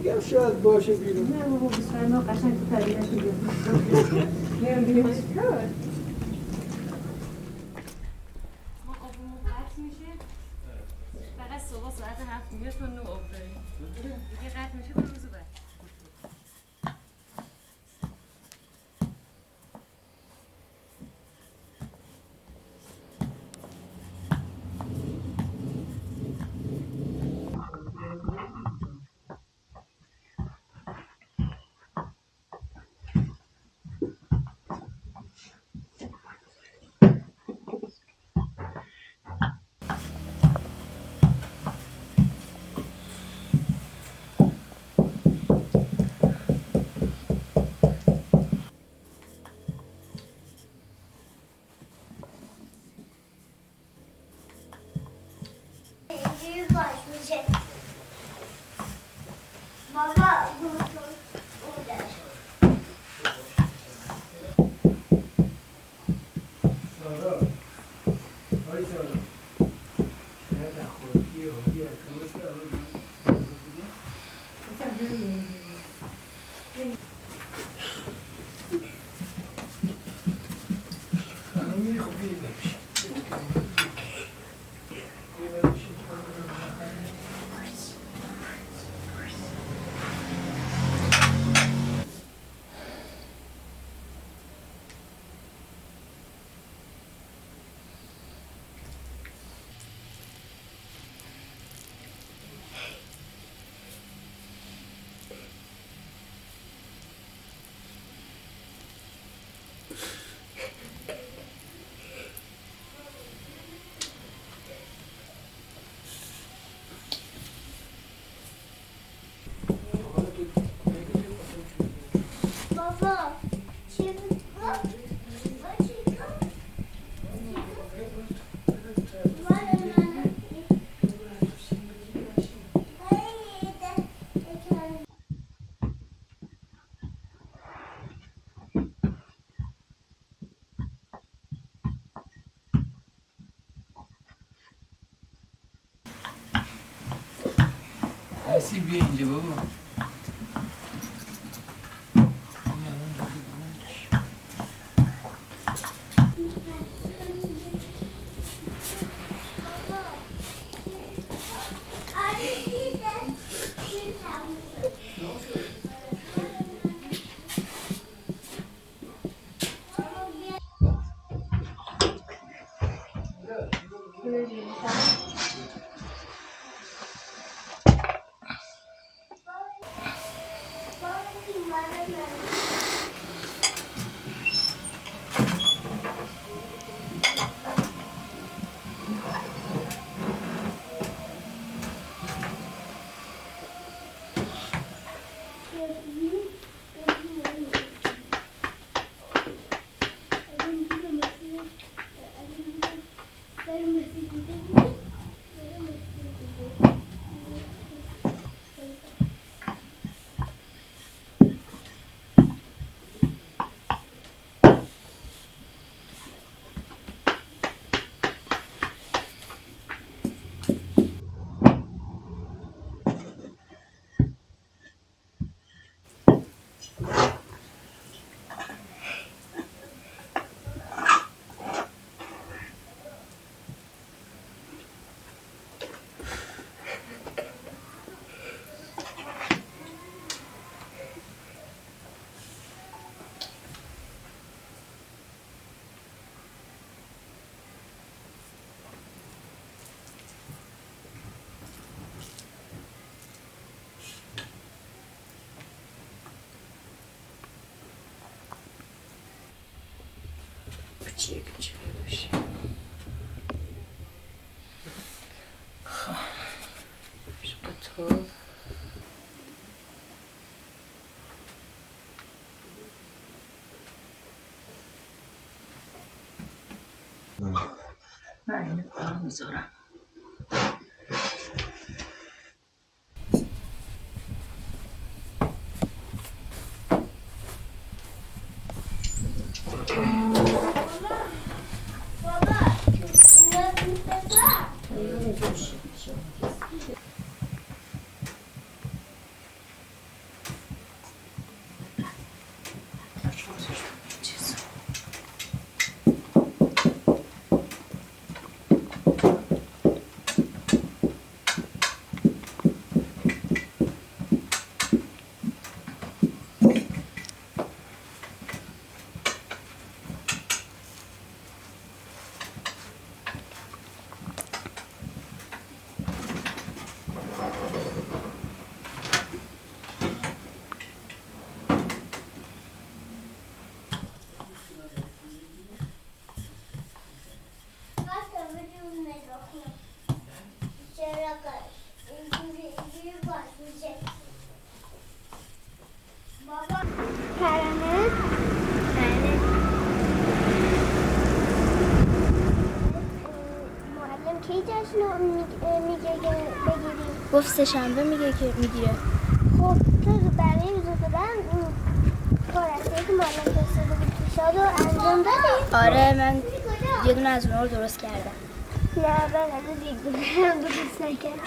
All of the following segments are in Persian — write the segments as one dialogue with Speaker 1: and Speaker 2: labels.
Speaker 1: میگم شاید باشه بیرون.
Speaker 2: نه بابا بسرعه ما قشنگ تو طبیعت بیرون ما آبمون قطع میشه فقط صبح ساعت 7 میاد تا 9 آب داریم دیگه قطع میشه تا روز بعد
Speaker 3: Nasıl bir ince baba?
Speaker 4: کوچیک باشه تو اینو فقط میذارم.
Speaker 1: گفت سه شنبه میگه که میگیره. خب تو برای روز دادن کارسته که معلم فرستاده بود پیشاد رو انجام دادی؟ آره من یه دونه از اونها رو درست کردم. نه من از یک دونه هم درست نکردم.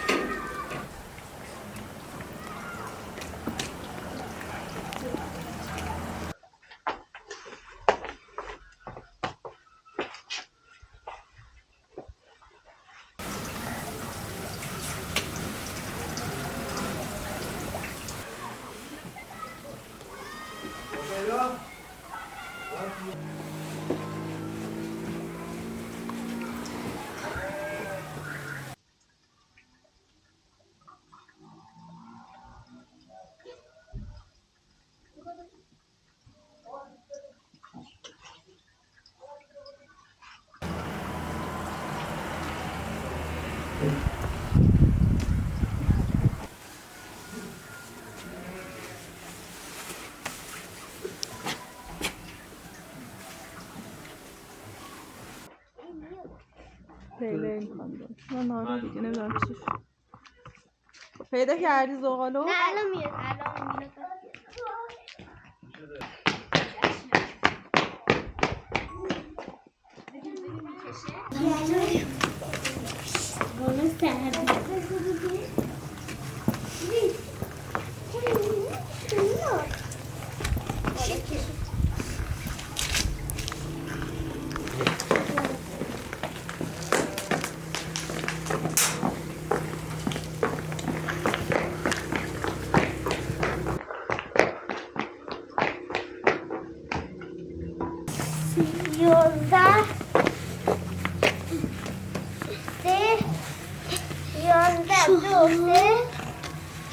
Speaker 5: لیلی میخوام من ناره دیگه نمیدونم چیش پیدا کردی زغالو؟
Speaker 1: نه الان میاد الان میاد.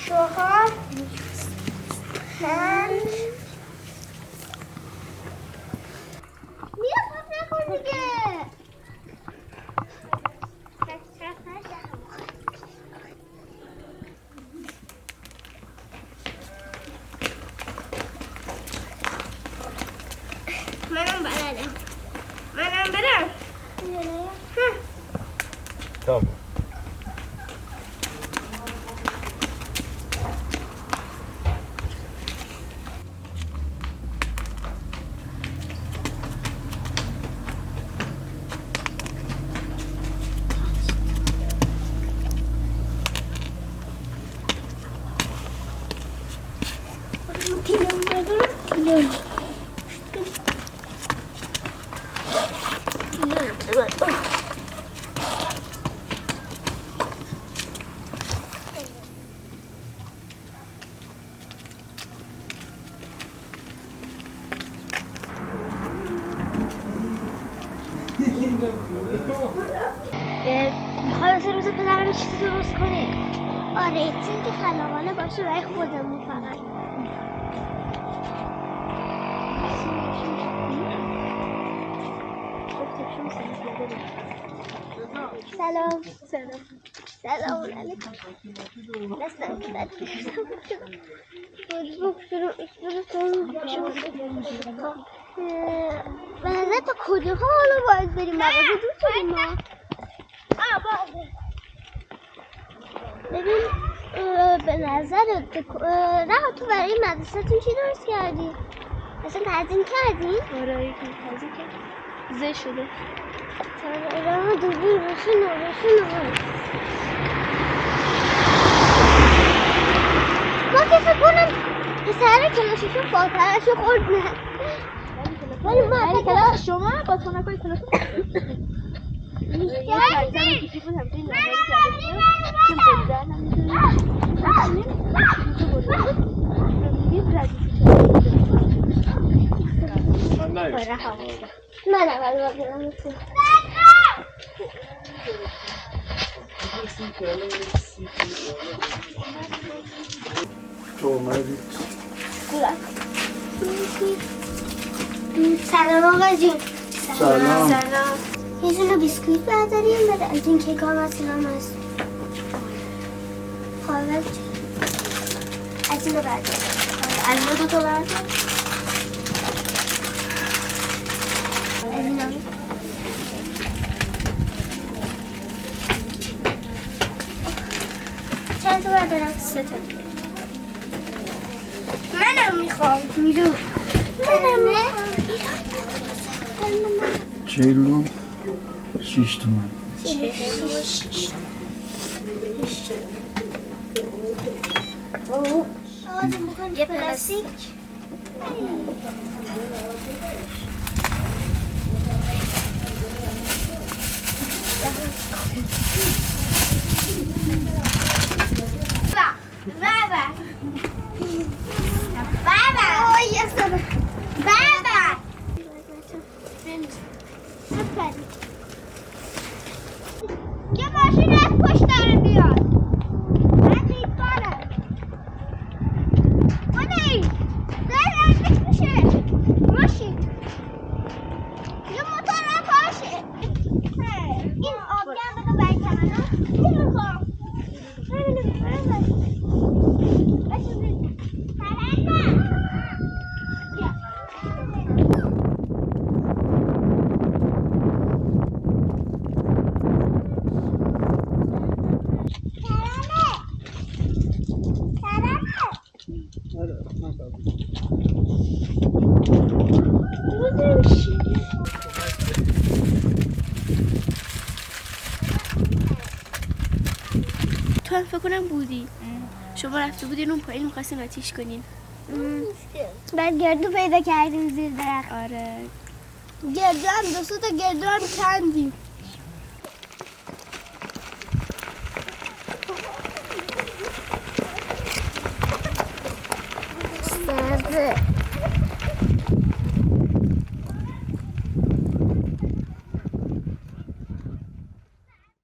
Speaker 1: چهار پنج بیا پاپ نکن دیگه. منم بلدم. منم برم.
Speaker 6: طب
Speaker 1: میخوای واسه روز پدرم چیزی درست کنی؟ آره یه چیزی که خلاقانه باشه برای خودمون فقط. سلام سلام سلام علیکم. دستم که بد کشتم به نظر تا کجاها حالا باید بریم مغازه دور کنیم ما؟ ببین به نظرت رها تو برای مدرسه‌تون چی درست کردی؟ اصلا تزیین کردین؟
Speaker 6: آره یکم تازه کرد زه شده
Speaker 1: رها دوباره روشن ما که فکر کنم پسر کلاسشون فاتحه‌شو خورد نه ولی ما
Speaker 6: کلاس شما با تونکای کلاس
Speaker 1: من اول باقیرم تو
Speaker 7: تو اومدی
Speaker 1: سلام آقا جون
Speaker 7: سلام
Speaker 1: یه دونه بیسکویت برداریم بده از این کیک ها مثلا هست خواهد از این رو برداریم از این رو برداریم از این رو چند تا بردارم؟ 3 تا منم میخوام میرو منم میخوام
Speaker 7: 46 تومن
Speaker 1: یه پلاستیک یه ماشین از پشت داره بیاد من دیدبارم مانی داره نزدیک میشه ماشین یه موتور هم پاشه این آبی هم بده برای کمانا این میخوام
Speaker 6: تو هم فکر کنم بودی شما رفته بودین اون پایین میخواستین آتیش کنین
Speaker 1: بعد گردو پیدا کردیم زیر درخت
Speaker 6: آره
Speaker 1: گردو هم 2 تا گردو هم کندیم سرده